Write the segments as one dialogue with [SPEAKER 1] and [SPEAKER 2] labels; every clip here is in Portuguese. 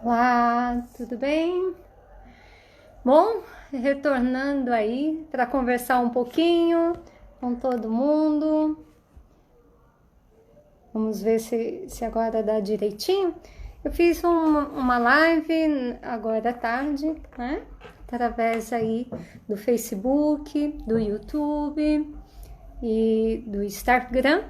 [SPEAKER 1] Olá, tudo bem? Bom, retornando aí para conversar um pouquinho com todo mundo. Vamos ver se agora dá direitinho. Eu fiz uma live agora à tarde, né? Através aí do Facebook, do YouTube e do Instagram.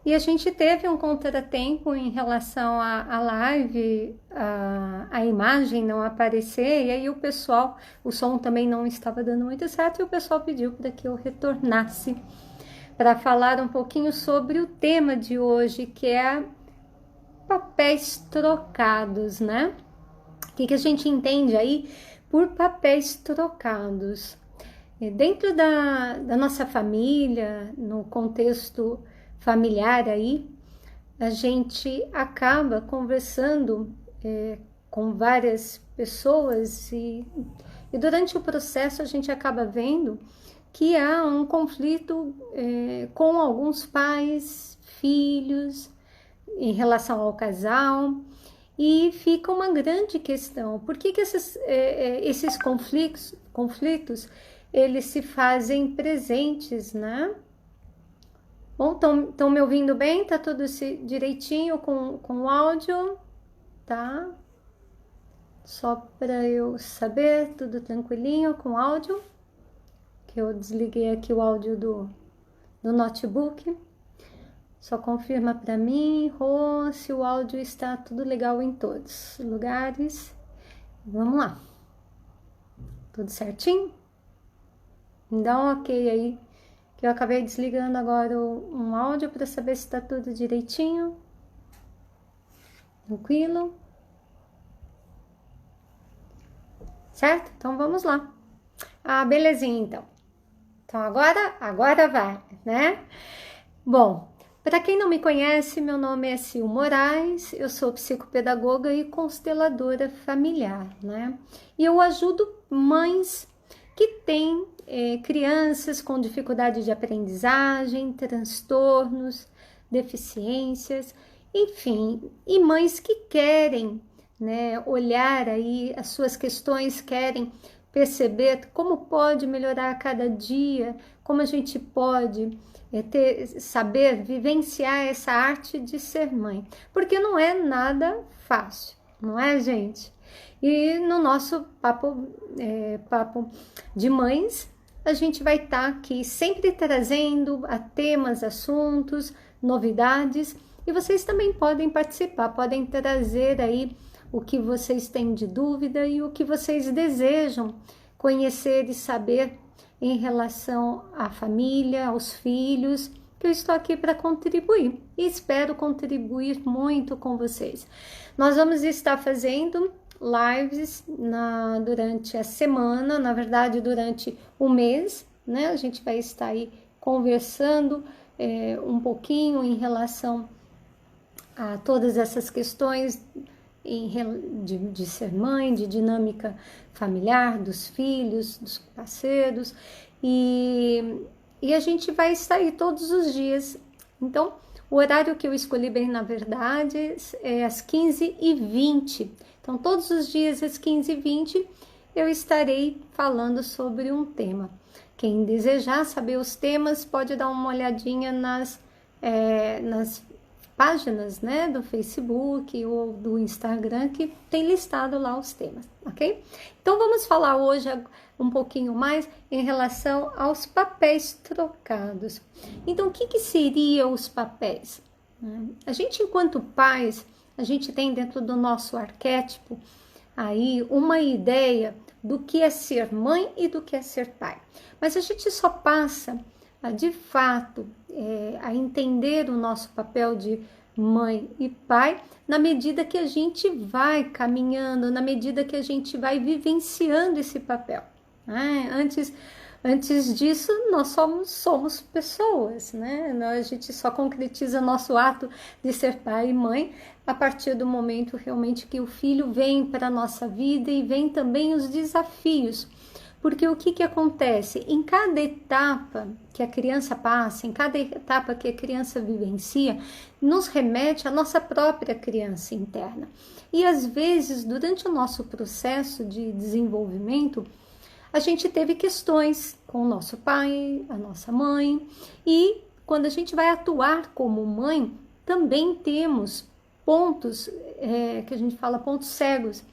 [SPEAKER 1] E a gente teve um contratempo em relação à live, a imagem não aparecer, e aí o som também não estava dando muito certo, e o pessoal pediu para que eu retornasse para falar um pouquinho sobre o tema de hoje, que é papéis trocados, né? O que a gente entende aí por papéis trocados? Dentro da nossa família, no contexto familiar aí, a gente acaba conversando com várias pessoas e durante o processo a gente acaba vendo que há um conflito com alguns pais, filhos, em relação ao casal, e fica uma grande questão. Por que esses conflitos eles se fazem presentes, né? Bom, estão me ouvindo bem? Tá tudo direitinho com o áudio? Tá? Só para eu saber, tudo tranquilinho com o áudio? Que eu desliguei aqui o áudio do notebook. Só confirma para mim, Rô, se o áudio está tudo legal em todos os lugares. Vamos lá. Tudo certinho? Dá um ok aí, que eu acabei desligando agora um áudio para saber se está tudo direitinho. Tranquilo? Certo? Então vamos lá. Ah, belezinha então. Então agora vai, né? Bom, para quem não me conhece, meu nome é Sil Moraes, eu sou psicopedagoga e consteladora familiar, né? E eu ajudo mães que têm crianças com dificuldade de aprendizagem, transtornos, deficiências, enfim, e mães que querem, né, olhar aí as suas questões, querem perceber como pode melhorar a cada dia, como a gente pode saber vivenciar essa arte de ser mãe, porque não é nada fácil, não é, gente? E no nosso papo de mães, a gente vai estar aqui sempre trazendo a temas, assuntos, novidades, e vocês também podem participar, podem trazer aí o que vocês têm de dúvida e o que vocês desejam conhecer e saber em relação à família, aos filhos, que eu estou aqui para contribuir e espero contribuir muito com vocês. Nós vamos estar fazendo lives durante a semana, na verdade durante o mês, né? A gente vai estar aí conversando um pouquinho em relação a todas essas questões de ser mãe, de dinâmica familiar, dos filhos, dos parceiros, e a gente vai sair todos os dias. Então, o horário que eu escolhi bem, na verdade, é às 15h20. Então, todos os dias às 15h20 eu estarei falando sobre um tema. Quem desejar saber os temas pode dar uma olhadinha nas páginas, né, do Facebook ou do Instagram que tem listado lá os temas, ok? Então vamos falar hoje um pouquinho mais em relação aos papéis trocados. Então o que seriam os papéis? A gente, enquanto pais, a gente tem dentro do nosso arquétipo aí uma ideia do que é ser mãe e do que é ser pai, mas a gente só passa de fato a entender o nosso papel de mãe e pai na medida que a gente vai caminhando, na medida que a gente vai vivenciando esse papel, né? Antes disso, nós somos pessoas, né? A gente só concretiza nosso ato de ser pai e mãe a partir do momento realmente que o filho vem para a nossa vida e vem também os desafios. Porque o que acontece? Em cada etapa que a criança passa, em cada etapa que a criança vivencia, nos remete à nossa própria criança interna. E às vezes, durante o nosso processo de desenvolvimento, a gente teve questões com o nosso pai, a nossa mãe, e quando a gente vai atuar como mãe, também temos pontos, que a gente fala pontos cegos.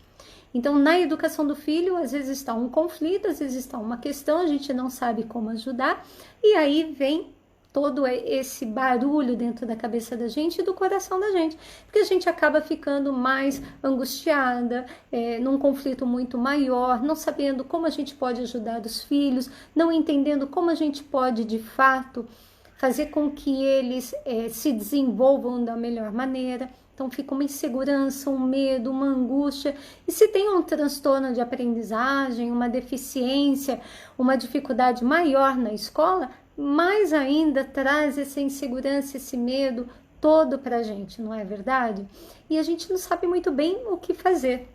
[SPEAKER 1] Então, na educação do filho, às vezes está um conflito, às vezes está uma questão, a gente não sabe como ajudar, e aí vem todo esse barulho dentro da cabeça da gente e do coração da gente, porque a gente acaba ficando mais angustiada, num conflito muito maior, não sabendo como a gente pode ajudar os filhos, não entendendo como a gente pode, de fato, fazer com que eles se desenvolvam da melhor maneira. Então fica uma insegurança, um medo, uma angústia. E se tem um transtorno de aprendizagem, uma deficiência, uma dificuldade maior na escola, mais ainda traz essa insegurança, esse medo todo para a gente, não é verdade? E a gente não sabe muito bem o que fazer.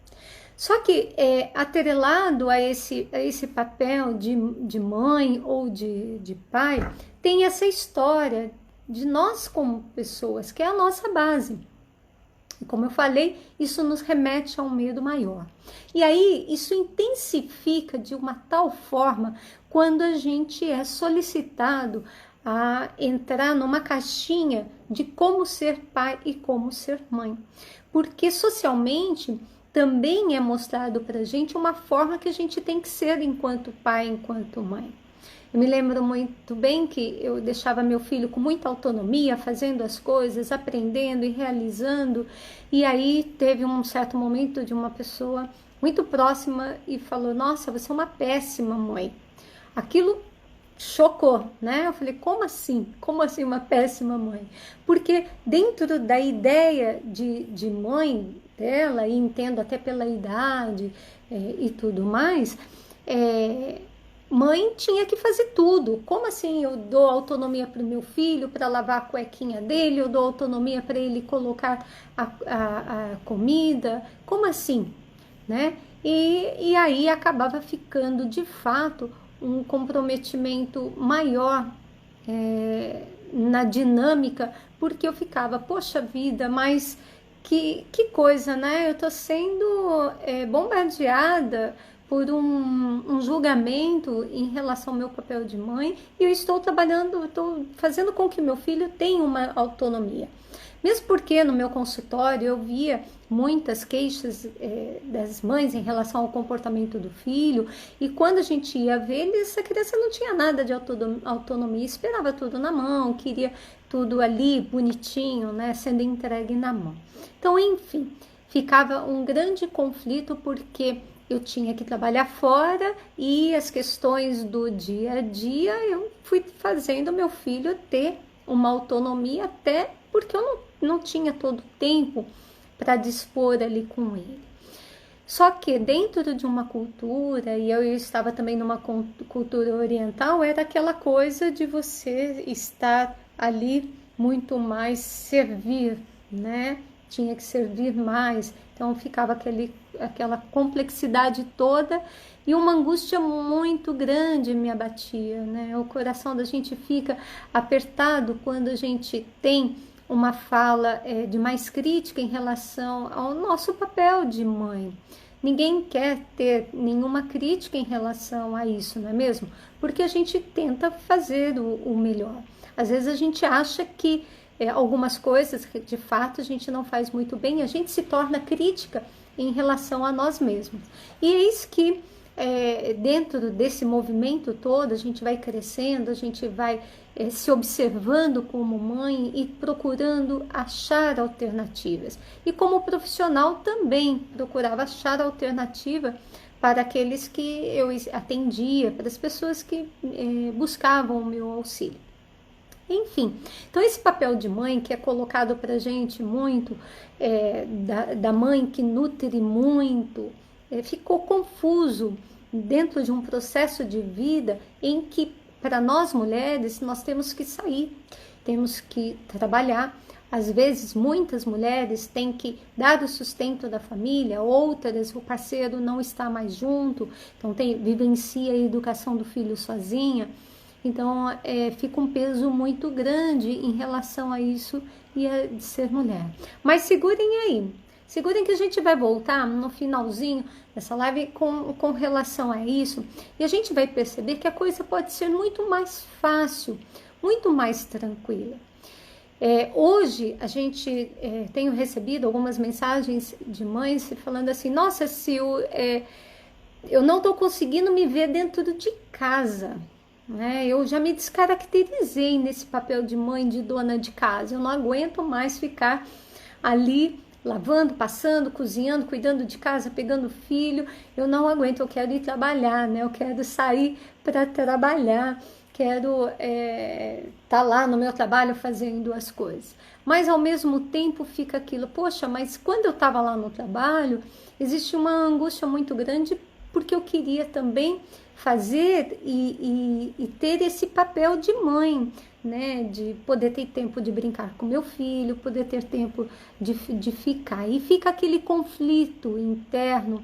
[SPEAKER 1] Só que atrelado a esse papel de mãe ou de pai, tem essa história de nós como pessoas, que é a nossa base. E como eu falei, isso nos remete a um medo maior. E aí, isso intensifica de uma tal forma quando a gente é solicitado a entrar numa caixinha de como ser pai e como ser mãe. Porque socialmente também é mostrado para a gente uma forma que a gente tem que ser enquanto pai, enquanto mãe. Eu me lembro muito bem que eu deixava meu filho com muita autonomia, fazendo as coisas, aprendendo e realizando. E aí teve um certo momento de uma pessoa muito próxima e falou: nossa, você é uma péssima mãe. Aquilo chocou, né? Eu falei: como assim? Como assim uma péssima mãe? Porque dentro da ideia de mãe dela, e entendo até pela idade e tudo mais, mãe tinha que fazer tudo. Como assim eu dou autonomia para o meu filho para lavar a cuequinha dele? Eu dou autonomia para ele colocar a comida? Como assim? Né? E aí acabava ficando de fato um comprometimento maior na dinâmica, porque eu ficava, poxa vida, mas que coisa, né? Eu tô sendo bombardeada por um julgamento em relação ao meu papel de mãe, e eu estou trabalhando, estou fazendo com que meu filho tenha uma autonomia. Mesmo porque no meu consultório eu via muitas queixas das mães em relação ao comportamento do filho, e quando a gente ia ver, essa criança não tinha nada de autonomia, esperava tudo na mão, queria tudo ali bonitinho, né, sendo entregue na mão. Então, enfim, ficava um grande conflito porque eu tinha que trabalhar fora e as questões do dia a dia eu fui fazendo meu filho ter uma autonomia, até porque eu não tinha todo o tempo para dispor ali com ele. Só que dentro de uma cultura, e eu estava também numa cultura oriental, era aquela coisa de você estar ali muito mais servir, né? Tinha que servir mais, então ficava aquela complexidade toda e uma angústia muito grande me abatia, né? O coração da gente fica apertado quando a gente tem uma fala de mais crítica em relação ao nosso papel de mãe. Ninguém quer ter nenhuma crítica em relação a isso, não é mesmo? Porque a gente tenta fazer o melhor. Às vezes a gente acha que algumas coisas, de fato, a gente não faz muito bem, a gente se torna crítica em relação a nós mesmos. E é isso que, dentro desse movimento todo, a gente vai crescendo, a gente vai se observando como mãe e procurando achar alternativas. E como profissional também procurava achar alternativa para aqueles que eu atendia, para as pessoas que buscavam o meu auxílio. Enfim, então esse papel de mãe que é colocado para a gente muito, da mãe que nutre muito, ficou confuso dentro de um processo de vida em que, para nós mulheres, nós temos que sair, temos que trabalhar, Às vezes, muitas mulheres têm que dar o sustento da família, outras, o parceiro não está mais junto, então vivencia a educação do filho sozinha. Então, fica um peso muito grande em relação a isso e a de ser mulher. Mas segurem aí, segurem que a gente vai voltar no finalzinho dessa live com relação a isso, e a gente vai perceber que a coisa pode ser muito mais fácil, muito mais tranquila. Hoje a gente tenho recebido algumas mensagens de mães falando assim: nossa, Sil, eu não estou conseguindo me ver dentro de casa, né? Eu já me descaracterizei nesse papel de mãe, de dona de casa. Eu não aguento mais ficar ali lavando, passando, cozinhando, cuidando de casa, pegando filho. Eu não aguento, eu quero ir trabalhar, né? Eu quero sair para trabalhar. Quero tá lá no meu trabalho fazendo as coisas. Mas ao mesmo tempo fica aquilo, poxa, mas quando eu estava lá no trabalho, existe uma angústia muito grande porque eu queria também fazer e ter esse papel de mãe, né? De poder ter tempo de brincar com meu filho, poder ter tempo de ficar. E fica aquele conflito interno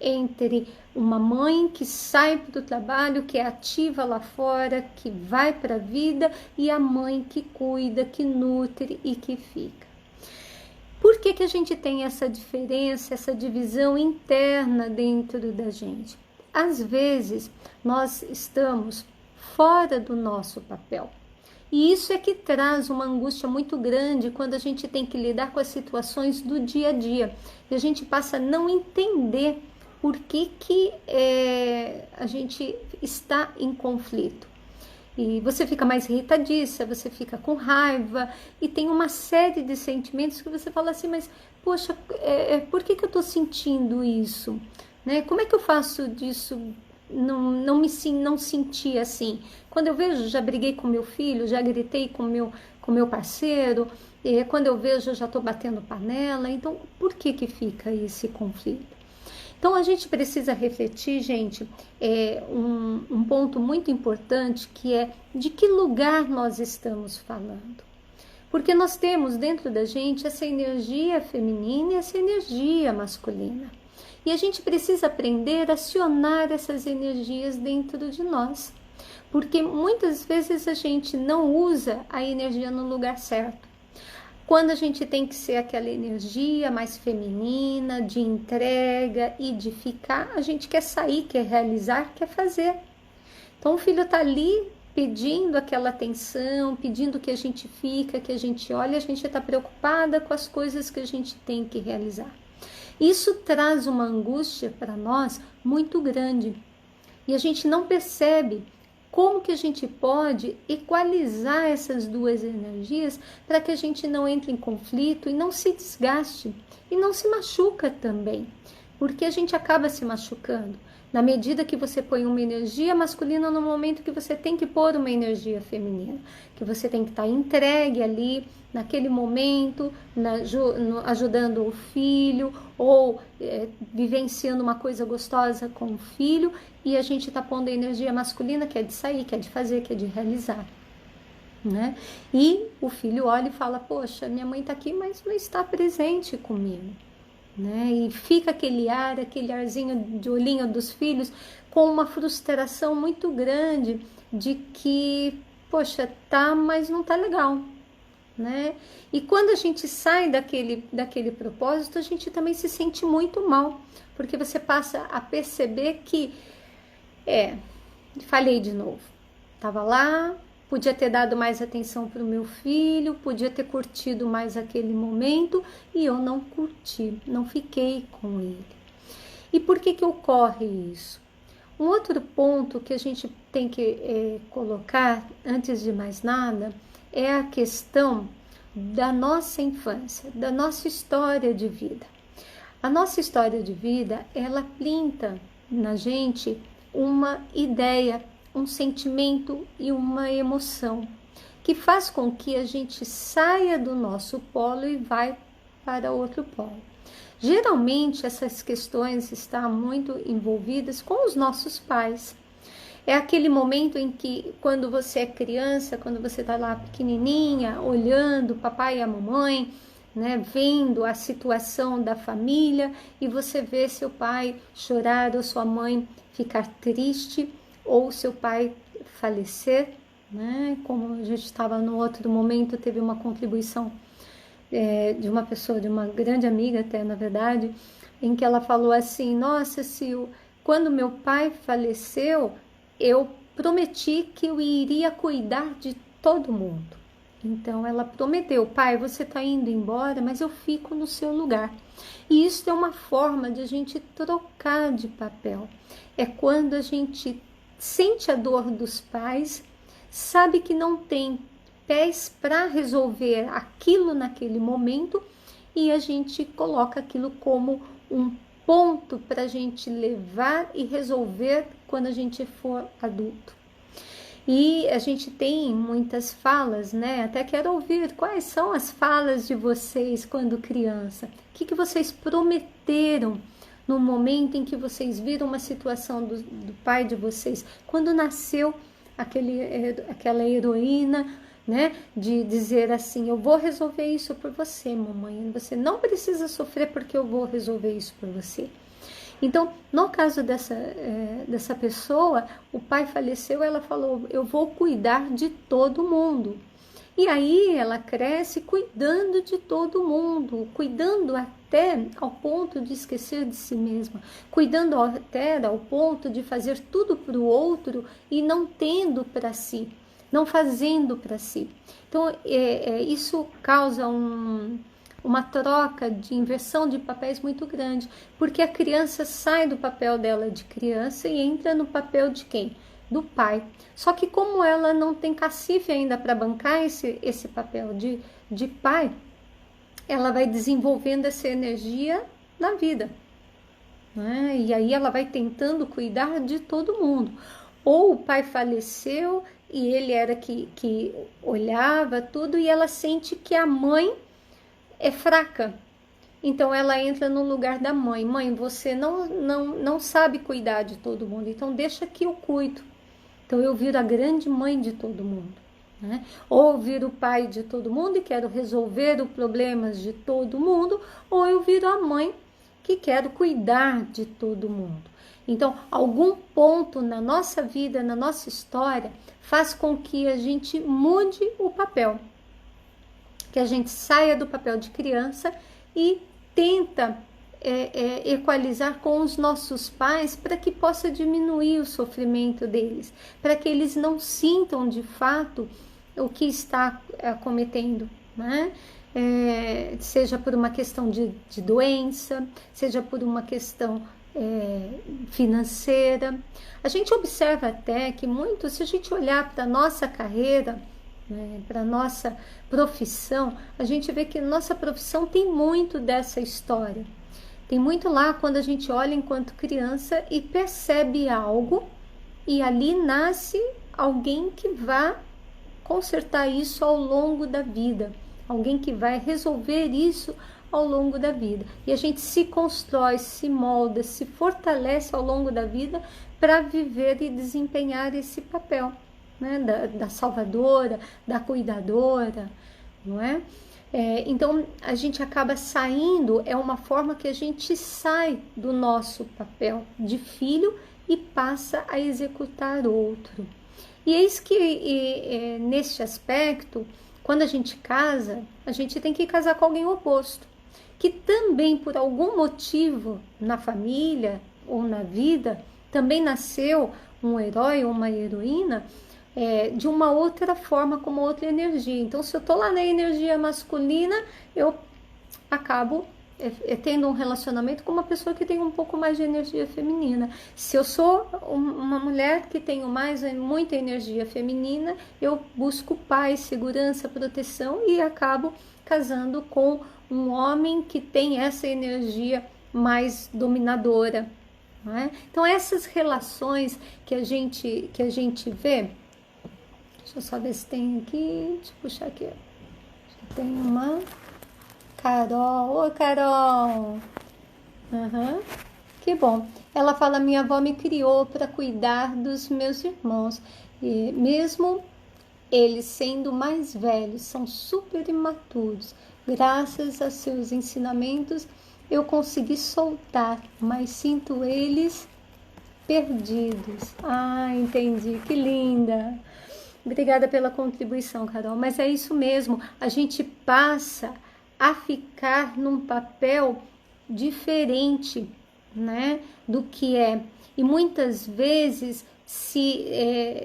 [SPEAKER 1] entre uma mãe que sai do trabalho, que é ativa lá fora, que vai para a vida, e a mãe que cuida, que nutre e que fica. Por que a gente tem essa diferença, essa divisão interna dentro da gente? Às vezes, nós estamos fora do nosso papel. E isso é que traz uma angústia muito grande quando a gente tem que lidar com as situações do dia a dia. E a gente passa a não entender por que a gente está em conflito. E você fica mais irritadiça, você fica com raiva e tem uma série de sentimentos que você fala assim, mas poxa, por que eu estou sentindo isso? Né? Como é que eu faço disso não sentir assim? Quando eu vejo, já briguei com meu filho, já gritei com meu parceiro, quando eu vejo, eu já estou batendo panela. Então, por que fica esse conflito? Então, a gente precisa refletir, gente, um ponto muito importante, que é de que lugar nós estamos falando. Porque nós temos dentro da gente essa energia feminina e essa energia masculina. E a gente precisa aprender a acionar essas energias dentro de nós. Porque muitas vezes a gente não usa a energia no lugar certo. Quando a gente tem que ser aquela energia mais feminina, de entrega e de ficar, a gente quer sair, quer realizar, quer fazer. Então o filho está ali pedindo aquela atenção, pedindo que a gente fica, que a gente olhe, a gente está preocupada com as coisas que a gente tem que realizar. Isso traz uma angústia para nós muito grande. E a gente não percebe como que a gente pode equalizar essas duas energias para que a gente não entre em conflito e não se desgaste e não se machuca também, porque a gente acaba se machucando na medida que você põe uma energia masculina no momento que você tem que pôr uma energia feminina, que você tem que estar entregue ali naquele momento, ajudando o filho ou vivenciando uma coisa gostosa com o filho, e a gente está pondo a energia masculina, que é de sair, que é de fazer, que é de realizar. Né? E o filho olha e fala, poxa, minha mãe está aqui, mas não está presente comigo. Né? E fica aquele arzinho de olhinho dos filhos com uma frustração muito grande de que, poxa, tá, mas não tá legal. Né? E quando a gente sai daquele propósito, a gente também se sente muito mal, porque você passa a perceber que falhei de novo, estava lá, podia ter dado mais atenção para o meu filho, podia ter curtido mais aquele momento, e eu não curti, não fiquei com ele. E por que ocorre isso? Um outro ponto que a gente tem que colocar, antes de mais nada, é a questão da nossa infância, da nossa história de vida. A nossa história de vida, ela plinta na gente uma ideia, um sentimento e uma emoção que faz com que a gente saia do nosso polo e vai para outro polo. Geralmente essas questões estão muito envolvidas com os nossos pais. É aquele momento em que, quando você é criança, quando você está lá pequenininha, olhando o papai e a mamãe, né, vendo a situação da família, e você vê seu pai chorar ou sua mãe ficar triste, ou seu pai falecer, né? Como a gente estava no outro momento, teve uma contribuição de uma pessoa, de uma grande amiga até, na verdade, em que ela falou assim: nossa, Sil, quando meu pai faleceu, eu prometi que eu iria cuidar de todo mundo. Então ela prometeu: pai, você está indo embora, mas eu fico no seu lugar. E isso é uma forma de a gente trocar de papel. É quando a gente sente a dor dos pais, sabe que não tem pés para resolver aquilo naquele momento, e a gente coloca aquilo como um ponto para a gente levar e resolver quando a gente for adulto. E a gente tem muitas falas, né? Até quero ouvir quais são as falas de vocês quando criança. O que vocês prometeram no momento em que vocês viram uma situação do pai de vocês, quando nasceu aquela heroína, né? De dizer assim: eu vou resolver isso por você, mamãe. Você não precisa sofrer porque eu vou resolver isso por você. Então, no caso dessa pessoa, o pai faleceu, ela falou: eu vou cuidar de todo mundo. E aí ela cresce cuidando de todo mundo, cuidando até ao ponto de esquecer de si mesma, cuidando até ao ponto de fazer tudo para o outro e não tendo para si, não fazendo para si. Então, isso causa uma troca de inversão de papéis muito grande, porque a criança sai do papel dela de criança e entra no papel de quem? Do pai. Só que como ela não tem cacife ainda para bancar esse papel de pai, ela vai desenvolvendo essa energia na vida, né? E aí ela vai tentando cuidar de todo mundo. Ou o pai faleceu e ele era que olhava tudo, e ela sente que a mãe é fraca. Então ela entra no lugar da mãe. Mãe, você não sabe cuidar de todo mundo, então deixa que eu cuido. Então eu viro a grande mãe de todo mundo, né? Ou eu viro o pai de todo mundo e quero resolver os problemas de todo mundo, ou eu viro a mãe que quero cuidar de todo mundo. Então, algum ponto na nossa vida, na nossa história, faz com que a gente mude o papel, que a gente saia do papel de criança e tenta equalizar com os nossos pais para que possa diminuir o sofrimento deles, para que eles não sintam de fato o que está acometendo, né? Seja por uma questão de doença, seja por uma questão financeira. A gente observa até que muito, se a gente olhar para a nossa carreira, para nossa profissão, a gente vê que nossa profissão tem muito dessa história. Tem muito lá quando a gente olha enquanto criança e percebe algo, e ali nasce alguém que vai consertar isso ao longo da vida, alguém que vai resolver isso ao longo da vida. E a gente se constrói, se molda, se fortalece ao longo da vida para viver e desempenhar esse papel, né? Da salvadora, da cuidadora, não é? Então a gente acaba saindo, é uma forma que a gente sai do nosso papel de filho e passa a executar outro. E eis que neste aspecto, quando a gente casa, a gente tem que casar com alguém oposto, que também por algum motivo na família ou na vida também nasceu um herói ou uma heroína, de uma outra forma, com uma outra energia. Então, se eu tô lá na energia masculina, eu acabo tendo um relacionamento com uma pessoa que tem um pouco mais de energia feminina. Se eu sou uma mulher que tenho muita energia feminina, eu busco paz, segurança, proteção, e acabo casando com um homem que tem essa energia mais dominadora, não é? Então, essas relações que a gente vê. Deixa eu só ver se tem aqui. Deixa eu puxar aqui. Já tem uma. Carol. Oi, Carol. Que bom. Ela fala: minha avó me criou para cuidar dos meus irmãos, e mesmo eles sendo mais velhos, são super imaturos. Graças a seus ensinamentos, eu consegui soltar, mas sinto eles perdidos. Ah, entendi, que linda. Obrigada pela contribuição, Carol. Mas é isso mesmo, a gente passa a ficar num papel diferente, né, do que é. E muitas vezes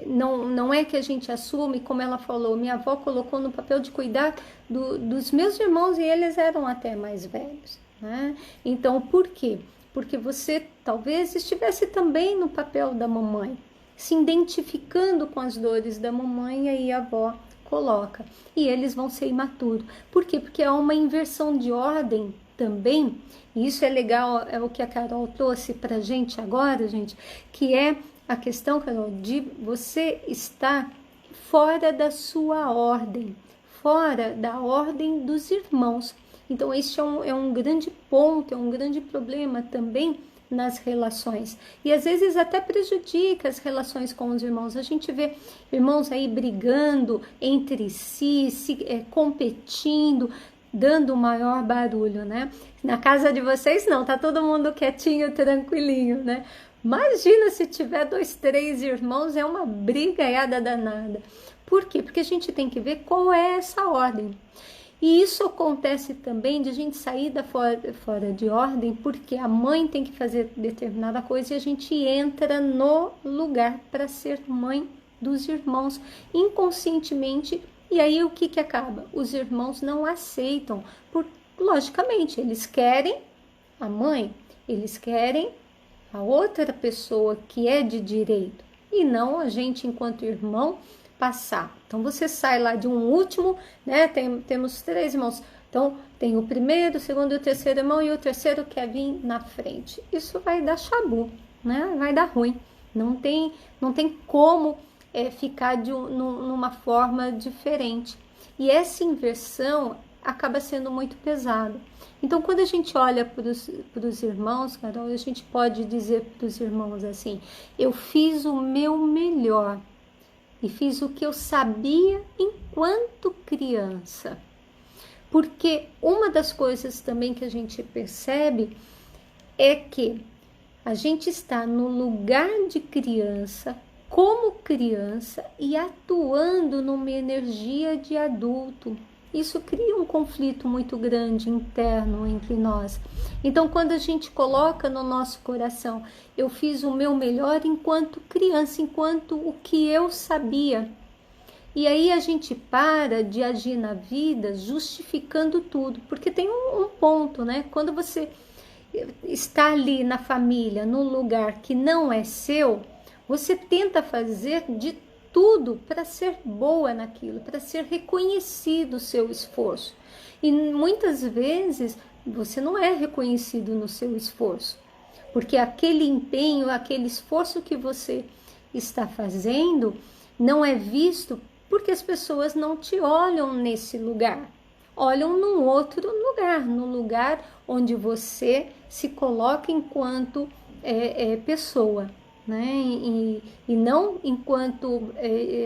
[SPEAKER 1] não é que a gente assume, como ela falou, minha avó colocou no papel de cuidar dos meus irmãos e eles eram até mais velhos, né? Então, por quê? Porque você talvez estivesse também no papel da mamãe, se identificando com as dores da mamãe, e aí a avó coloca. E eles vão ser imaturos. Por quê? Porque há uma inversão de ordem também. E isso é legal, é o que a Carol trouxe pra gente agora, gente, que é a questão, Carol, de você estar fora da sua ordem, fora da ordem dos irmãos. Então, esse é um grande ponto, é um grande problema também nas relações. E às vezes até prejudica as relações com os irmãos. A gente vê irmãos aí brigando entre si, competindo, dando maior barulho, né? Na casa de vocês não, tá todo mundo quietinho, tranquilinho, né? Imagina se tiver 2, 3 irmãos, é uma brigaiada danada. Por quê? Porque a gente tem que ver qual é essa ordem. E isso acontece também de a gente sair fora de ordem, porque a mãe tem que fazer determinada coisa e a gente entra no lugar para ser mãe dos irmãos inconscientemente. E aí o que acaba? Os irmãos não aceitam, logicamente, eles querem a mãe, eles querem a outra pessoa que é de direito, e não a gente enquanto irmão passar. Então você sai lá de um último, né? Temos 3 irmãos. Então tem o primeiro, o segundo e o terceiro irmão, e o terceiro quer vir na frente. Isso vai dar chabu, né? Vai dar ruim. Não tem como ficar numa forma diferente. E essa inversão acaba sendo muito pesada. Então, quando a gente olha para os irmãos, Carol, a gente pode dizer para os irmãos assim: eu fiz o meu melhor e fiz o que eu sabia enquanto criança. Porque uma das coisas também que a gente percebe é que a gente está no lugar de criança, como criança, e atuando numa energia de adulto. Isso cria um conflito muito grande interno entre nós. Então, quando a gente coloca no nosso coração, eu fiz o meu melhor enquanto criança, enquanto o que eu sabia. E aí a gente para de agir na vida justificando tudo, porque tem um ponto, né? Quando você está ali na família, no lugar que não é seu, você tenta fazer de tudo para ser boa naquilo, para ser reconhecido o seu esforço. E muitas vezes você não é reconhecido no seu esforço, porque aquele empenho, aquele esforço que você está fazendo não é visto porque as pessoas não te olham nesse lugar. Olham num outro lugar, no lugar onde você se coloca enquanto pessoa. Né? E não enquanto,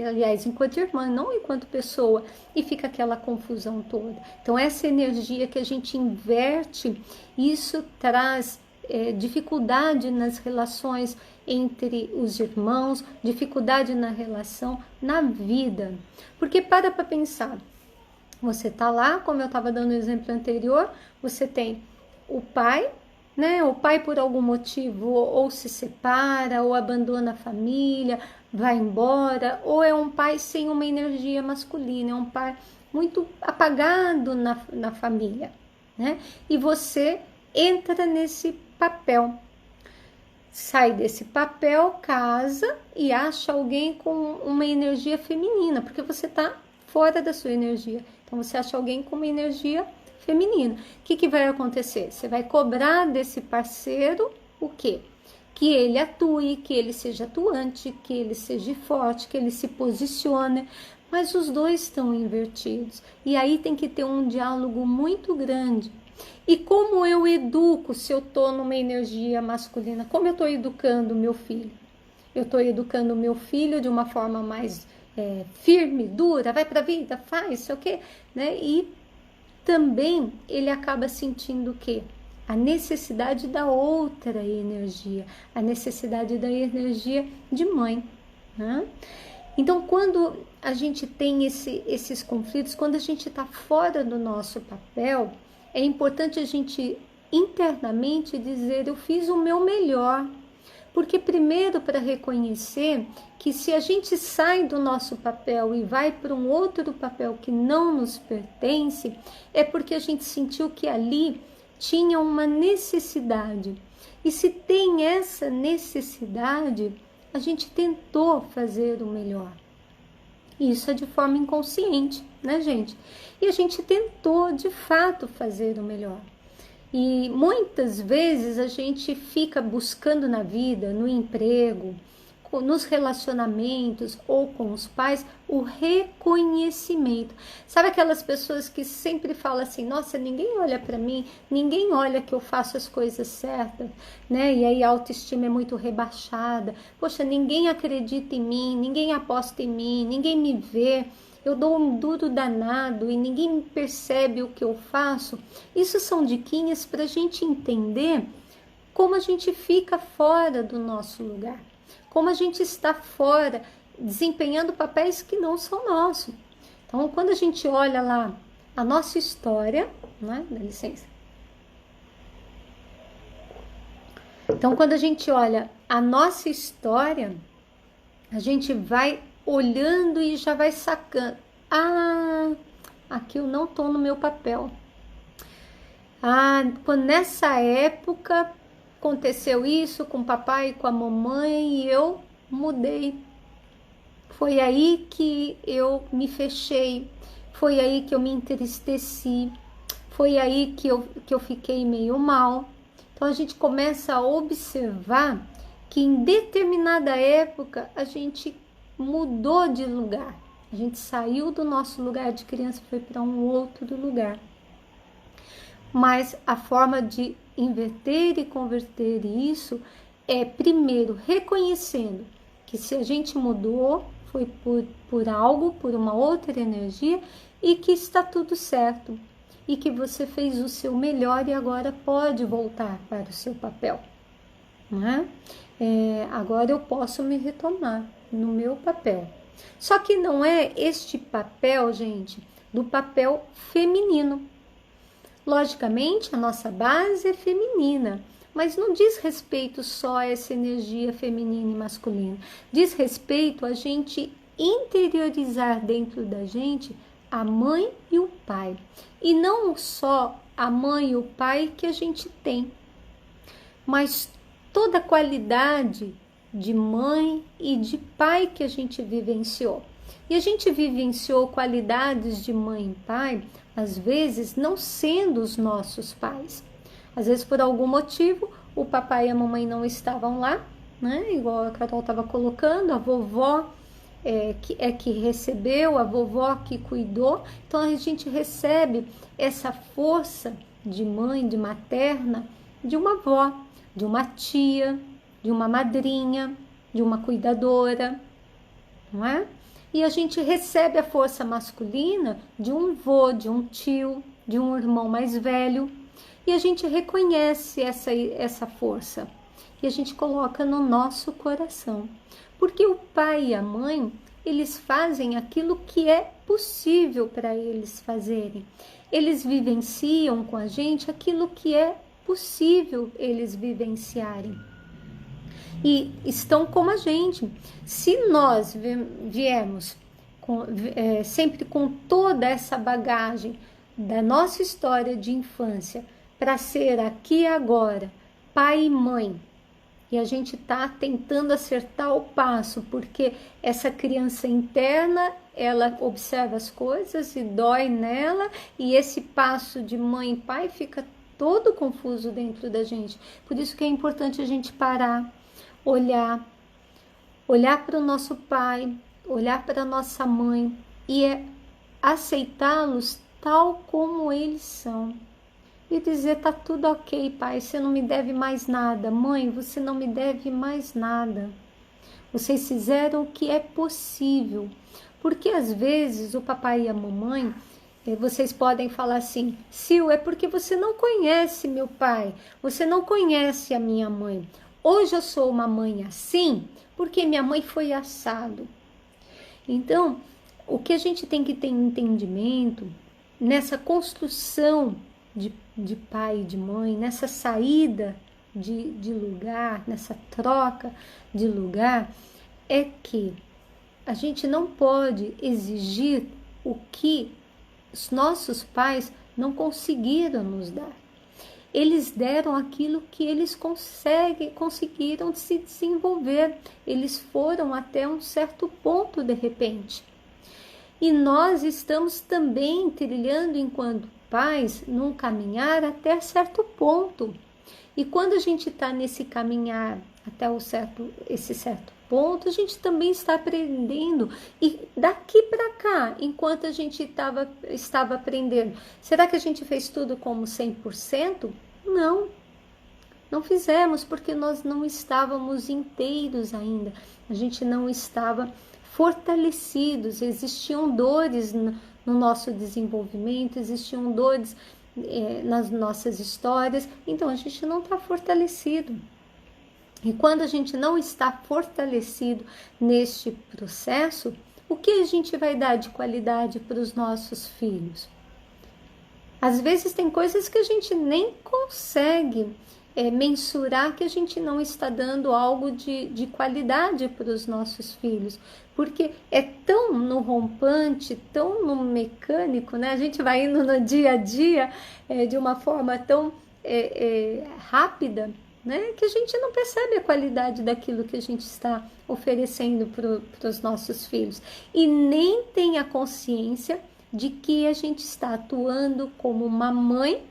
[SPEAKER 1] aliás, enquanto irmã, não enquanto pessoa, e fica aquela confusão toda. Então, essa energia que a gente inverte, isso traz dificuldade nas relações entre os irmãos, dificuldade na relação, na vida. Porque para pensar, você tá lá, como eu estava dando o exemplo anterior, você tem o pai, né? O pai por algum motivo ou se separa, ou abandona a família, vai embora, ou é um pai sem uma energia masculina, é um pai muito apagado na família, né? E você entra nesse papel, sai desse papel, casa e acha alguém com uma energia feminina, porque você está fora da sua energia. Então você acha alguém com uma energia feminino. O que vai acontecer? Você vai cobrar desse parceiro o quê? Que ele atue, que ele seja atuante, que ele seja forte, que ele se posicione. Mas os dois estão invertidos. E aí tem que ter um diálogo muito grande. E como eu educo se eu estou numa energia masculina? Como eu estou educando o meu filho? Eu estou educando o meu filho de uma forma mais firme, dura, vai para a vida, faz, sei o quê, né? E também ele acaba sentindo o quê? A necessidade da outra energia, a necessidade da energia de mãe, né? Então, quando a gente tem esses conflitos, quando a gente está fora do nosso papel, é importante a gente internamente dizer: eu fiz o meu melhor. Porque primeiro, para reconhecer que se a gente sai do nosso papel e vai para um outro papel que não nos pertence, é porque a gente sentiu que ali tinha uma necessidade. E se tem essa necessidade, a gente tentou fazer o melhor. Isso é de forma inconsciente, né, gente? E a gente tentou, de fato, fazer o melhor. E muitas vezes a gente fica buscando na vida, no emprego, nos relacionamentos ou com os pais, o reconhecimento. Sabe aquelas pessoas que sempre falam assim: nossa, ninguém olha para mim, ninguém olha que eu faço as coisas certas, né? E aí a autoestima é muito rebaixada. Poxa, ninguém acredita em mim, ninguém aposta em mim, ninguém me vê. Eu dou um duro danado e ninguém percebe o que eu faço. Isso são diquinhas para a gente entender como a gente fica fora do nosso lugar. Como a gente está fora, desempenhando papéis que não são nossos. Então, quando a gente olha lá a nossa história, né? Dá licença. Então, quando a gente olha a nossa história, a gente vai olhando e já vai sacando: ah, aqui eu não estou no meu papel. Ah, quando nessa época aconteceu isso com o papai e com a mamãe e eu mudei. Foi aí que eu me fechei, foi aí que eu me entristeci, foi aí que eu fiquei meio mal. Então a gente começa a observar que em determinada época a gente mudou de lugar. A gente saiu do nosso lugar de criança e foi para um outro lugar. Mas a forma de inverter e converter isso é primeiro reconhecendo que se a gente mudou foi por algo, por uma outra energia e que está tudo certo e que você fez o seu melhor e agora pode voltar para o seu papel, né? Agora eu posso me retomar no meu papel. Só que não é este papel, gente, do papel feminino. Logicamente, a nossa base é feminina, mas não diz respeito só a essa energia feminina e masculina. Diz respeito a gente interiorizar dentro da gente a mãe e o pai. E não só a mãe e o pai que a gente tem, mas toda a qualidade de mãe e de pai que a gente vivenciou. E a gente vivenciou qualidades de mãe e pai, às vezes não sendo os nossos pais. Às vezes, por algum motivo, o papai e a mamãe não estavam lá, né? Igual a Carol estava colocando, a vovó que recebeu, a vovó que cuidou. Então, a gente recebe essa força de mãe, de materna, de uma avó, de uma tia, de uma madrinha, de uma cuidadora, não é? E a gente recebe a força masculina de um vô, de um tio, de um irmão mais velho. E a gente reconhece essa força. E a gente coloca no nosso coração. Porque o pai e a mãe, eles fazem aquilo que é possível para eles fazerem. Eles vivenciam com a gente aquilo que é possível eles vivenciarem. E estão como a gente. Se nós viermos sempre com toda essa bagagem da nossa história de infância para ser aqui e agora pai e mãe, e a gente está tentando acertar o passo, porque essa criança interna, ela observa as coisas e dói nela, e esse passo de mãe e pai fica todo confuso dentro da gente. Por isso que é importante a gente parar, olhar para o nosso pai, olhar para a nossa mãe e aceitá-los tal como eles são. e dizer: tá tudo ok, pai, você não me deve mais nada. Mãe, você não me deve mais nada. Vocês fizeram o que é possível. Porque às vezes o papai e a mamãe, vocês podem falar assim: Sil, é porque você não conhece meu pai, você não conhece a minha mãe. Hoje eu sou uma mãe assim porque minha mãe foi assado. Então, o que a gente tem que ter entendimento nessa construção de pai e de mãe, nessa saída de lugar, nessa troca de lugar, é que a gente não pode exigir o que os nossos pais não conseguiram nos dar. Eles deram aquilo que eles conseguiram se desenvolver. Eles foram até um certo ponto de repente. E nós estamos também trilhando, enquanto pais, num caminhar até certo ponto. E quando a gente está nesse caminhar até esse certo ponto, a gente também está aprendendo. E daqui para cá, enquanto a gente estava aprendendo, será que a gente fez tudo como 100%? Não, não fizemos, porque nós não estávamos inteiros ainda. A gente não estava fortalecidos, existiam dores no nosso desenvolvimento, existiam dores nas nossas histórias, então a gente não está fortalecido. E quando a gente não está fortalecido neste processo, o que a gente vai dar de qualidade para os nossos filhos? Às vezes tem coisas que a gente nem consegue mensurar, que a gente não está dando algo de qualidade para os nossos filhos, porque é tão no rompante, tão no mecânico, né? A gente vai indo no dia a dia de uma forma tão rápida, né? Que a gente não percebe a qualidade daquilo que a gente está oferecendo para os nossos filhos, e nem tem a consciência de que a gente está atuando como uma mãe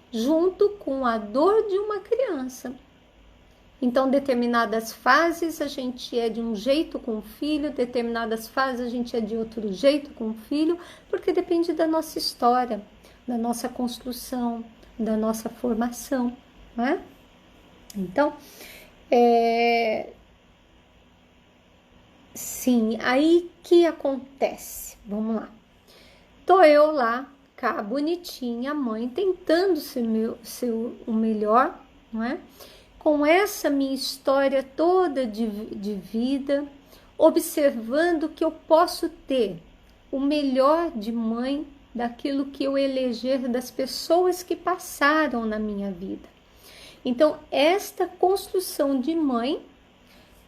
[SPEAKER 1] junto com a dor de uma criança. Então, determinadas fases a gente é de um jeito com o filho, determinadas fases a gente é de outro jeito com o filho, porque depende da nossa história, da nossa construção, da nossa formação, né? Então, sim, aí que acontece? Vamos lá. Tô eu lá, cá, bonitinha, a mãe, tentando ser o melhor, não é? Com essa minha história toda de vida, observando que eu posso ter o melhor de mãe daquilo que eu eleger das pessoas que passaram na minha vida. Então, esta construção de mãe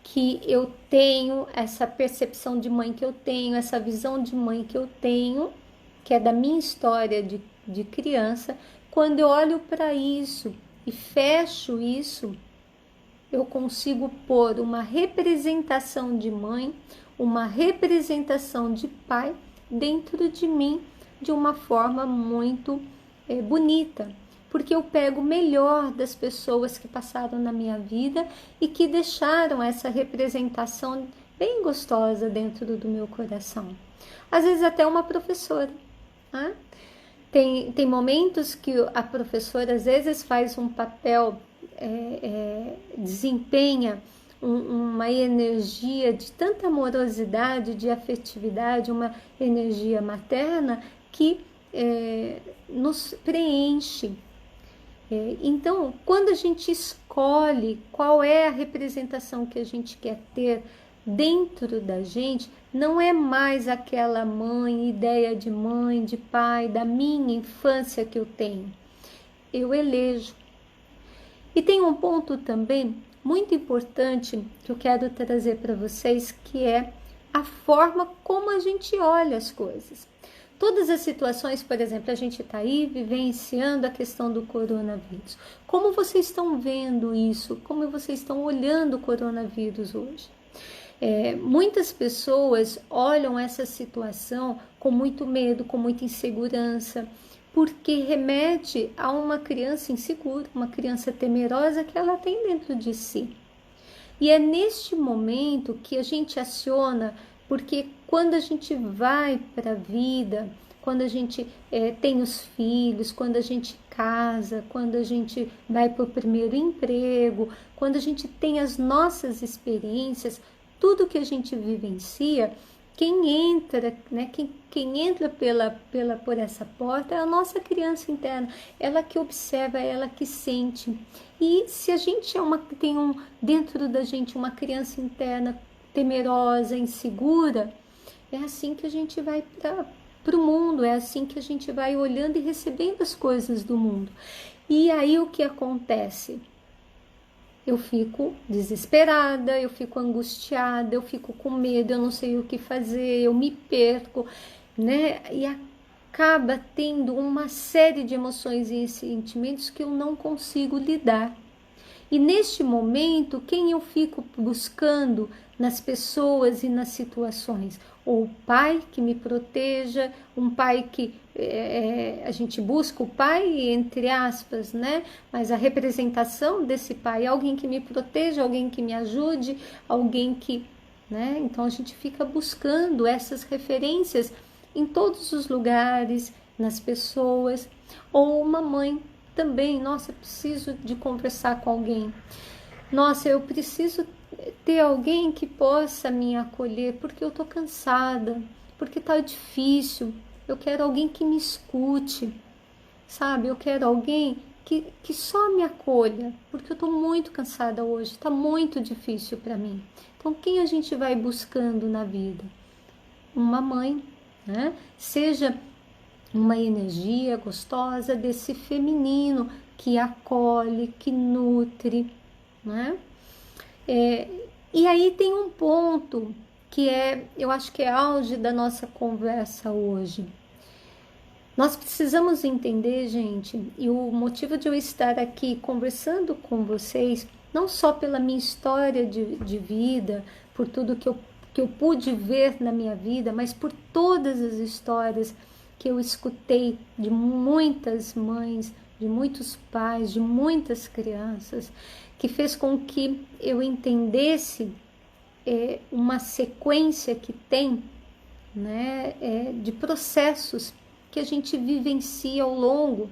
[SPEAKER 1] que eu tenho, essa percepção de mãe que eu tenho, essa visão de mãe que eu tenho, que é da minha história de criança, quando eu olho para isso e fecho isso, eu consigo pôr uma representação de mãe, uma representação de pai dentro de mim de uma forma muito bonita, porque eu pego o melhor das pessoas que passaram na minha vida e que deixaram essa representação bem gostosa dentro do meu coração. Às vezes até uma professora. Né? Tem momentos que a professora às vezes faz um papel, desempenha uma energia de tanta amorosidade, de afetividade, uma energia materna que nos preenche. Então, quando a gente escolhe qual é a representação que a gente quer ter dentro da gente, não é mais aquela mãe, ideia de mãe, de pai, da minha infância que eu tenho. Eu elejo. E tem um ponto também muito importante que eu quero trazer para vocês, que é a forma como a gente olha as coisas. Todas as situações, por exemplo, a gente está aí vivenciando a questão do coronavírus. Como vocês estão vendo isso? Como vocês estão olhando o coronavírus hoje? Muitas pessoas olham essa situação com muito medo, com muita insegurança, porque remete a uma criança insegura, uma criança temerosa que ela tem dentro de si. E é neste momento que a gente aciona, porque quando a gente vai para a vida, quando a gente tem os filhos, quando a gente casa, quando a gente vai para o primeiro emprego, quando a gente tem as nossas experiências, tudo que a gente vivencia, quem entra, né, quem entra por essa porta é a nossa criança interna, ela que observa, ela que sente. E se a gente tem dentro da gente uma criança interna temerosa, insegura, é assim que a gente vai para o mundo, é assim que a gente vai olhando e recebendo as coisas do mundo. E aí o que acontece? Eu fico desesperada, eu fico angustiada, eu fico com medo, eu não sei o que fazer, eu me perco, né? E acaba tendo uma série de emoções e sentimentos que eu não consigo lidar. E neste momento, quem eu fico buscando nas pessoas e nas situações? Ou o pai que me proteja, um pai que a gente busca o pai, entre aspas, né? Mas a representação desse pai é alguém que me proteja, alguém que me ajude, alguém que, né? Então a gente fica buscando essas referências em todos os lugares, nas pessoas, ou uma mãe também, nossa, preciso de conversar com alguém. Nossa, eu preciso ter alguém que possa me acolher, porque eu tô cansada, porque tá difícil. Eu quero alguém que me escute, sabe? Eu quero alguém que só me acolha, porque eu tô muito cansada hoje, tá muito difícil para mim. Então, quem a gente vai buscando na vida? Uma mãe, né? Seja uma energia gostosa desse feminino que acolhe, que nutre, né? E aí tem um ponto que eu acho que é auge da nossa conversa hoje. Nós precisamos entender, gente, e o motivo de eu estar aqui conversando com vocês, não só pela minha história de vida, por tudo que eu pude ver na minha vida, mas por todas as histórias que eu escutei de muitas mães, de muitos pais, de muitas crianças, que fez com que eu entendesse uma sequência que tem, né, de processos que a gente vivencia ao longo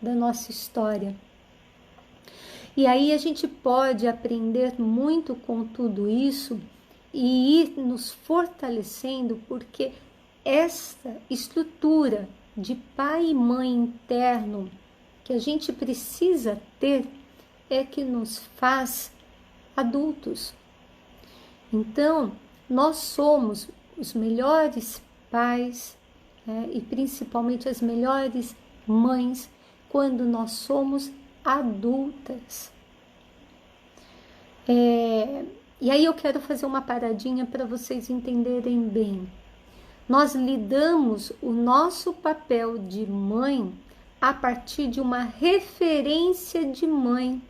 [SPEAKER 1] da nossa história. E aí a gente pode aprender muito com tudo isso e ir nos fortalecendo, porque essa estrutura de pai e mãe interno que a gente precisa ter é que nos faz adultos. Então, nós somos os melhores pais, né, e principalmente as melhores mães quando nós somos adultas. E aí eu quero fazer uma paradinha para vocês entenderem bem. Nós lidamos o nosso papel de mãe a partir de uma referência de mãe.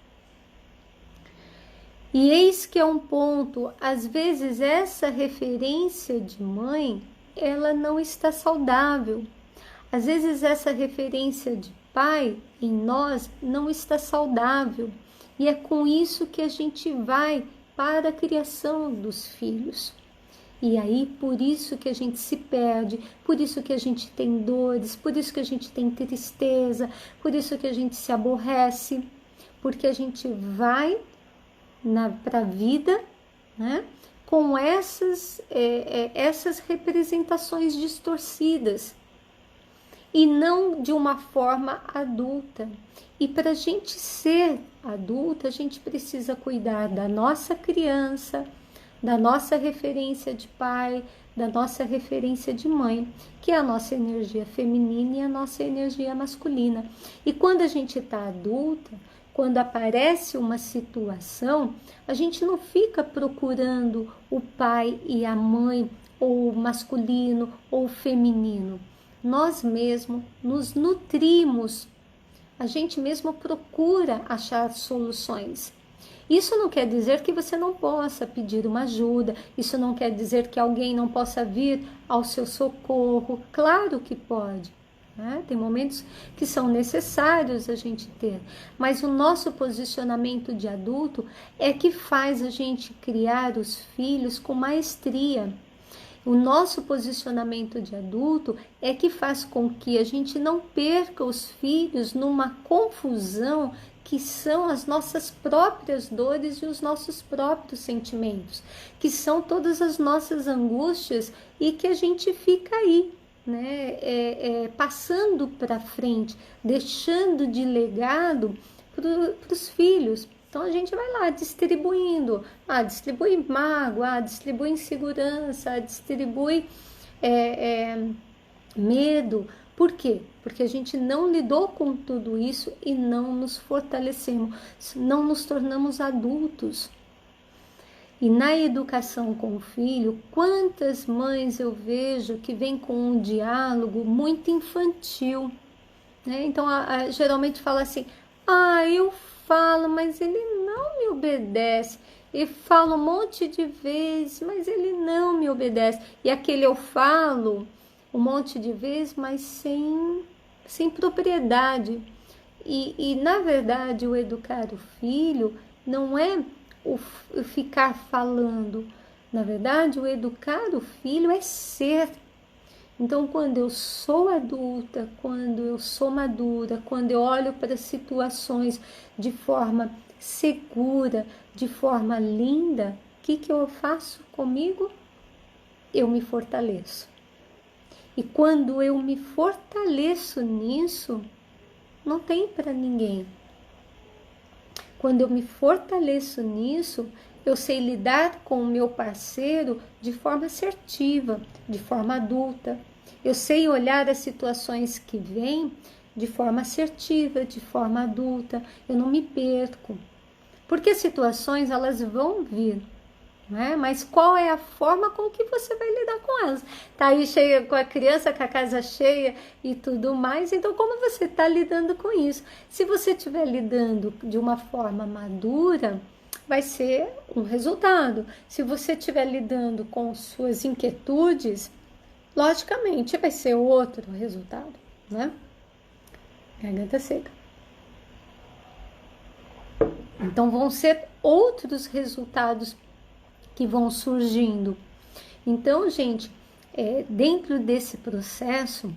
[SPEAKER 1] E eis que é um ponto, às vezes essa referência de mãe, ela não está saudável. Às vezes essa referência de pai em nós não está saudável. E é com isso que a gente vai para a criação dos filhos. E aí, por isso que a gente se perde, por isso que a gente tem dores, por isso que a gente tem tristeza, por isso que a gente se aborrece, porque a gente vai para a vida, né, com essas representações distorcidas e não de uma forma adulta. E para a gente ser adulta, a gente precisa cuidar da nossa criança, da nossa referência de pai, da nossa referência de mãe, que é a nossa energia feminina e a nossa energia masculina. E quando a gente está adulta, quando aparece uma situação, a gente não fica procurando o pai e a mãe, ou o masculino ou o feminino. Nós mesmos nos nutrimos, a gente mesmo procura achar soluções. Isso não quer dizer que você não possa pedir uma ajuda, isso não quer dizer que alguém não possa vir ao seu socorro, claro que pode. Tem momentos que são necessários a gente ter, mas o nosso posicionamento de adulto é que faz a gente criar os filhos com maestria. O nosso posicionamento de adulto é que faz com que a gente não perca os filhos numa confusão que são as nossas próprias dores e os nossos próprios sentimentos, que são todas as nossas angústias e que a gente fica aí, né, passando para frente, deixando de legado para os filhos. Então a gente vai lá distribuindo, distribui mágoa, distribui insegurança, distribui medo. Por quê? Porque a gente não lidou com tudo isso e não nos fortalecemos, não nos tornamos adultos. E na educação com o filho, quantas mães eu vejo que vêm com um diálogo muito infantil, né? Então, geralmente fala assim, eu falo, mas ele não me obedece. E falo um monte de vezes, mas ele não me obedece. E aquele eu falo um monte de vezes, mas sem propriedade. E na verdade, o educar o filho não é o ficar falando. Na verdade, o educar o filho é ser. Então, quando eu sou adulta, quando eu sou madura, quando eu olho para situações de forma segura, de forma linda, o que eu faço comigo? Eu me fortaleço. E quando eu me fortaleço nisso, não tem para ninguém. Quando eu me fortaleço nisso, eu sei lidar com o meu parceiro de forma assertiva, de forma adulta. Eu sei olhar as situações que vêm de forma assertiva, de forma adulta. Eu não me perco. Porque as situações, elas vão vir, né? Mas qual é a forma com que você vai lidar com elas? Tá aí cheia com a criança, com a casa cheia e tudo mais. Então, como você está lidando com isso? Se você estiver lidando de uma forma madura, vai ser um resultado. Se você estiver lidando com suas inquietudes, logicamente vai ser outro resultado, né? Garganta seca. Então vão ser outros resultados que vão surgindo. Então, gente, dentro desse processo,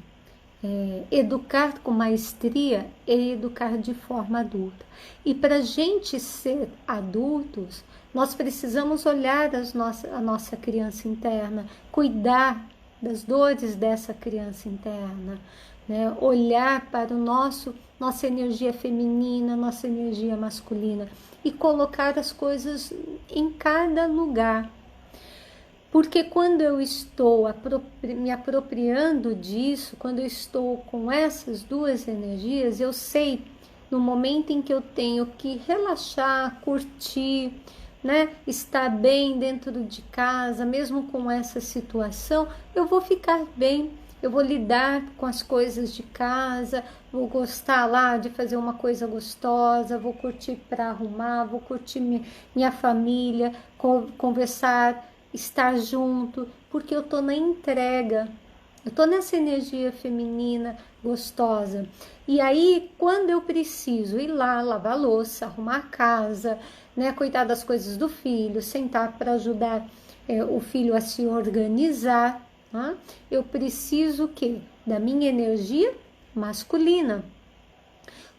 [SPEAKER 1] educar com maestria é educar de forma adulta. E para a gente ser adultos, nós precisamos olhar a nossa criança interna, cuidar das dores dessa criança interna, né? Olhar para nossa energia feminina, nossa energia masculina e colocar as coisas em cada lugar. Porque quando eu estou me apropriando disso, quando eu estou com essas duas energias, eu sei no momento em que eu tenho que relaxar, curtir, né, estar bem dentro de casa, mesmo com essa situação, eu vou ficar bem. Eu vou lidar com as coisas de casa, vou gostar lá de fazer uma coisa gostosa, vou curtir para arrumar, vou curtir minha família, conversar, estar junto, porque eu tô na entrega, eu tô nessa energia feminina gostosa. E aí, quando eu preciso ir lá, lavar a louça, arrumar a casa, né, cuidar das coisas do filho, sentar para ajudar o filho a se organizar, eu preciso o quê? Da minha energia masculina.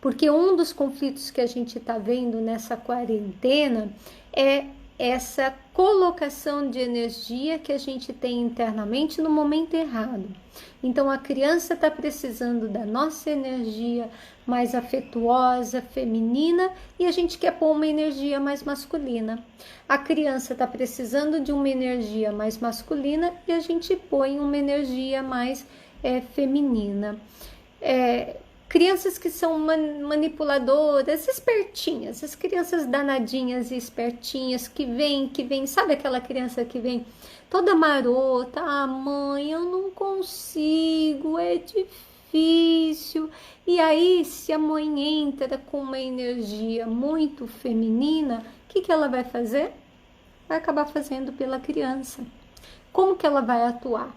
[SPEAKER 1] Porque um dos conflitos que a gente está vendo nessa quarentena é essa colocação de energia que a gente tem internamente no momento errado. Então a criança está precisando da nossa energia mais afetuosa, feminina, e a gente quer pôr uma energia mais masculina. A criança está precisando de uma energia mais masculina e a gente põe uma energia mais feminina. Crianças que são manipuladoras, espertinhas, as crianças danadinhas e espertinhas que vem, sabe aquela criança que vem toda marota, mãe, eu não consigo, é difícil. E aí, se a mãe entra com uma energia muito feminina, o que ela vai fazer? Vai acabar fazendo pela criança. Como que ela vai atuar?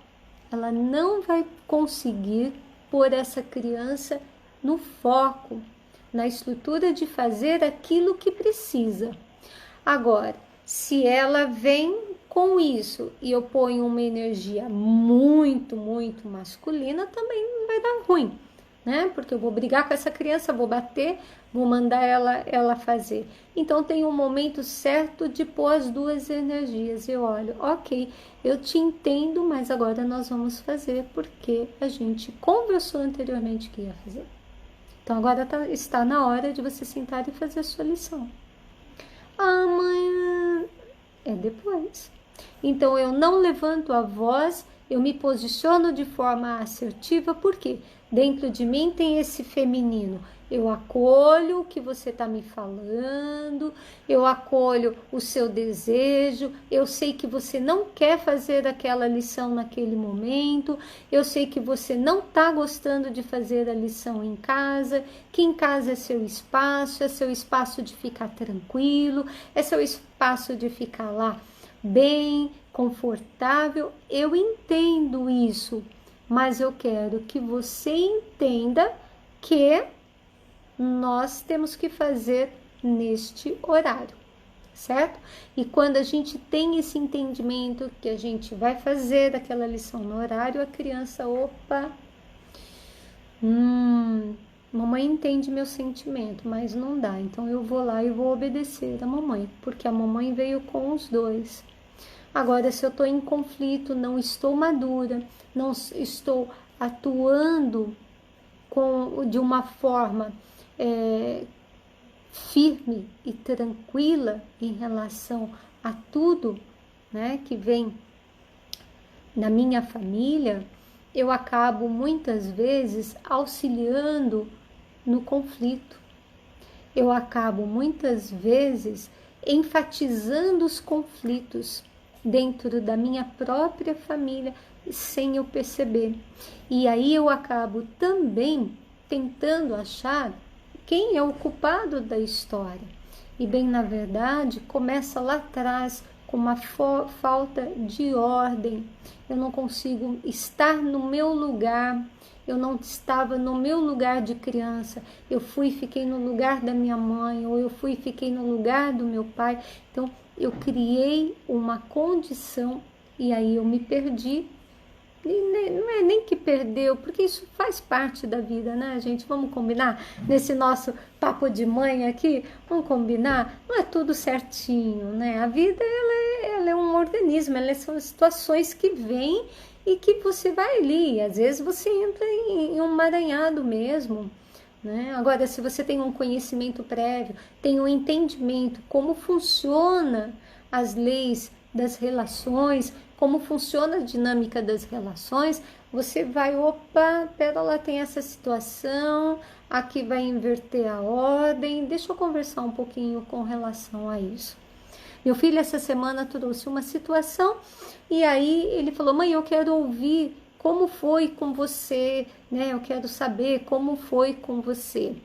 [SPEAKER 1] Ela não vai conseguir pôr essa criança no foco, na estrutura de fazer aquilo que precisa. Agora, se ela vem com isso e eu ponho uma energia muito, muito masculina, também vai dar ruim, né? Porque eu vou brigar com essa criança, vou bater, vou mandar ela fazer. Então tem um momento certo de pôr as duas energias. Eu olho, ok, eu te entendo, mas agora nós vamos fazer porque a gente conversou anteriormente que ia fazer. Então agora está na hora de você sentar e fazer a sua lição. Amanhã é depois. Então eu não levanto a voz, eu me posiciono de forma assertiva, porque dentro de mim tem esse feminino. Eu acolho o que você está me falando, eu acolho o seu desejo, eu sei que você não quer fazer aquela lição naquele momento, eu sei que você não está gostando de fazer a lição em casa, que em casa é seu espaço de ficar tranquilo, é seu espaço de ficar lá bem, confortável. Eu entendo isso, mas eu quero que você entenda que nós temos que fazer neste horário, certo? E quando a gente tem esse entendimento que a gente vai fazer aquela lição no horário, a criança, opa, mamãe entende meu sentimento, mas não dá, então eu vou lá e vou obedecer a mamãe, porque a mamãe veio com os dois. Agora, se eu estou em conflito, não estou madura, não estou atuando de uma forma firme e tranquila em relação a tudo, né, que vem na minha família, eu acabo muitas vezes auxiliando no conflito. Eu acabo muitas vezes enfatizando os conflitos dentro da minha própria família sem eu perceber. E aí eu acabo também tentando achar quem é o culpado da história. E bem, na verdade, começa lá atrás com uma falta de ordem. Eu não consigo estar no meu lugar. Eu não estava no meu lugar de criança. Eu fui e fiquei no lugar da minha mãe, ou eu fui e fiquei no lugar do meu pai. Então, eu criei uma condição e aí eu me perdi. E não é nem que perdeu, porque isso faz parte da vida, né, gente? Vamos combinar? Nesse nosso papo de mãe aqui, vamos combinar? Não é tudo certinho, né? A vida, ela é um organismo, são situações que vêm e que você vai ali. Às vezes você entra em um emaranhado mesmo, né? Agora, se você tem um conhecimento prévio, tem um entendimento como funciona as leis das relações, como funciona a dinâmica das relações, você vai, opa, pera lá, tem essa situação, aqui vai inverter a ordem, deixa eu conversar um pouquinho com relação a isso. Meu filho essa semana trouxe uma situação e aí ele falou, mãe, eu quero ouvir como foi com você, né? Eu quero saber como foi com você.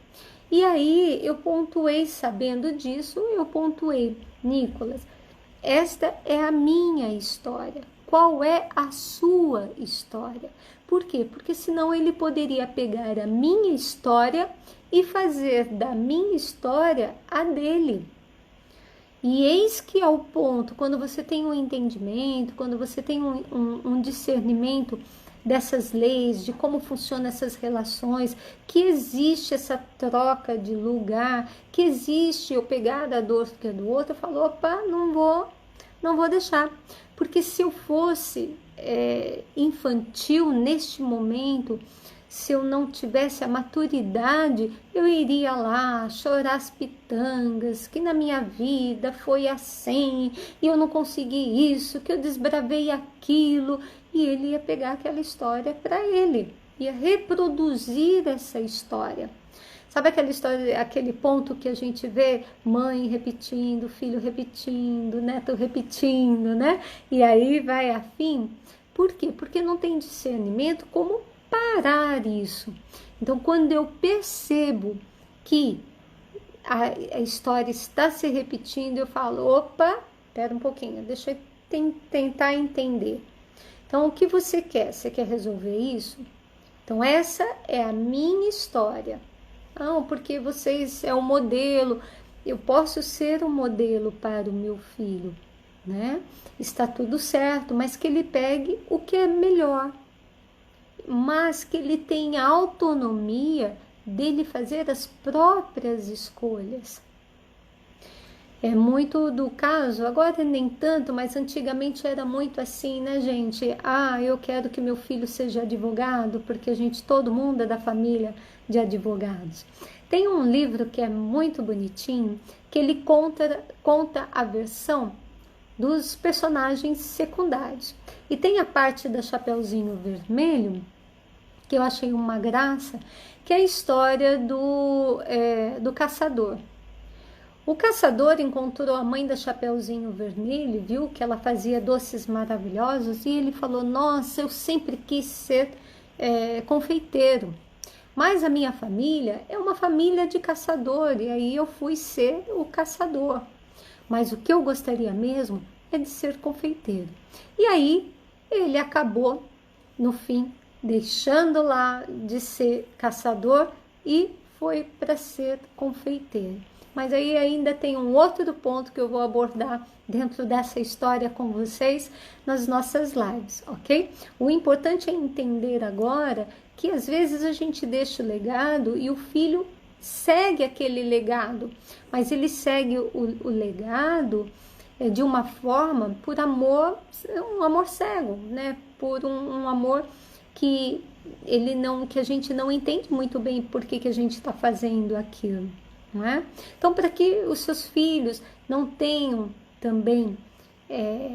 [SPEAKER 1] E aí eu pontuei, sabendo disso, eu pontuei, Nicolas, esta é a minha história. Qual é a sua história? Por quê? Porque senão ele poderia pegar a minha história e fazer da minha história a dele. E eis que é o ponto, quando você tem um entendimento, quando você tem um discernimento dessas leis, de como funcionam essas relações, que existe essa troca de lugar, que existe eu pegar da dor que é do outro, eu falo, opa, não vou deixar. Porque se eu fosse infantil neste momento, se eu não tivesse a maturidade, eu iria lá chorar as pitangas, que na minha vida foi assim, e eu não consegui isso, que eu desbravei aquilo, e ele ia pegar aquela história para ele, ia reproduzir essa história. Sabe aquela história, aquele ponto que a gente vê mãe repetindo, filho repetindo, neto repetindo, né? E aí vai afim. Por quê? Porque não tem discernimento como parar isso. Então, quando eu percebo que a história está se repetindo, eu falo, opa, espera um pouquinho, deixa eu tentar entender. Então, o que você quer? Você quer resolver isso? Então, essa é a minha história. Não, porque vocês é um modelo, eu posso ser um modelo para o meu filho, né? Está tudo certo, mas que ele pegue o que é melhor, mas que ele tenha autonomia dele fazer as próprias escolhas. É muito do caso, agora nem tanto, mas antigamente era muito assim, né, gente? Ah, eu quero que meu filho seja advogado, porque todo mundo é da família de advogados. Tem um livro que é muito bonitinho, que ele conta a versão dos personagens secundários. E tem a parte da Chapeuzinho Vermelho, que eu achei uma graça, que é a história do caçador. O caçador encontrou a mãe da Chapeuzinho Vermelho, viu que ela fazia doces maravilhosos e ele falou: nossa, eu sempre quis ser confeiteiro, mas a minha família é uma família de caçador e aí eu fui ser o caçador. Mas o que eu gostaria mesmo é de ser confeiteiro. E aí ele acabou, no fim, deixando lá de ser caçador e foi para ser confeiteiro. Mas aí ainda tem um outro ponto que eu vou abordar dentro dessa história com vocês nas nossas lives, ok? O importante é entender agora que às vezes a gente deixa o legado e o filho segue aquele legado, mas ele segue o legado de uma forma por amor, um amor cego, né? Por um amor que que a gente não entende muito bem por que a gente está fazendo aquilo. Não é? Então, para que os seus filhos não tenham também,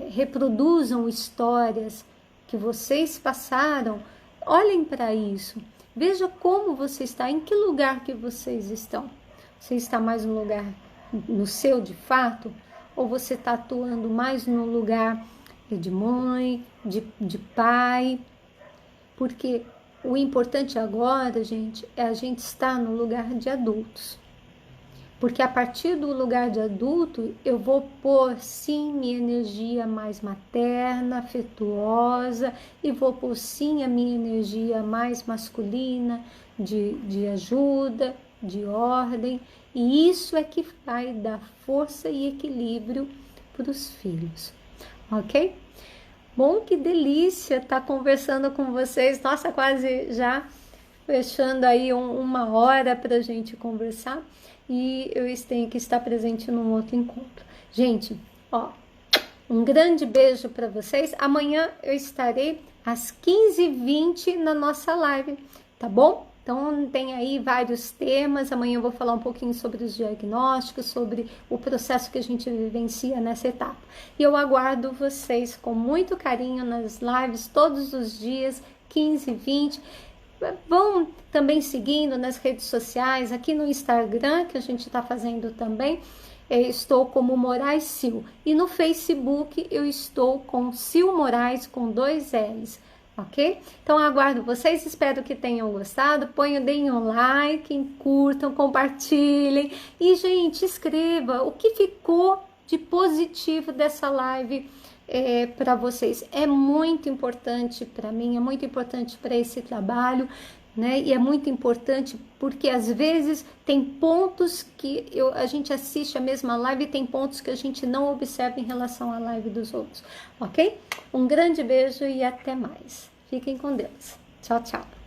[SPEAKER 1] reproduzam histórias que vocês passaram, olhem para isso. Veja como você está, em que lugar que vocês estão. Você está mais no lugar no seu de fato? Ou você está atuando mais no lugar de mãe, de pai? Porque o importante agora, gente, é a gente estar no lugar de adultos. Porque a partir do lugar de adulto, eu vou pôr sim minha energia mais materna, afetuosa, e vou pôr sim a minha energia mais masculina, de ajuda, de ordem. E isso é que vai dar força e equilíbrio para os filhos, ok? Bom, que delícia estar conversando com vocês. Nossa, quase já fechando aí uma hora para a gente conversar. E eu tenho que estar presente num outro encontro. Gente, ó, um grande beijo para vocês. Amanhã eu estarei às 15h20 na nossa live, tá bom? Então tem aí vários temas. Amanhã eu vou falar um pouquinho sobre os diagnósticos, sobre o processo que a gente vivencia nessa etapa. E eu aguardo vocês com muito carinho nas lives todos os dias, 15h20. Vão também seguindo nas redes sociais, aqui no Instagram, que a gente está fazendo também, estou como Moraes Sil. E no Facebook eu estou com Sil Moraes com 2 L's, ok? Então aguardo vocês, espero que tenham gostado. Deem um like, curtam, compartilhem. E, gente, escreva o que ficou de positivo dessa live para vocês. É muito importante para mim, é muito importante para esse trabalho, né? E é muito importante porque às vezes tem pontos que a gente assiste a mesma live e tem pontos que a gente não observa em relação à live dos outros, ok? Um grande beijo e até mais. Fiquem com Deus. Tchau, tchau.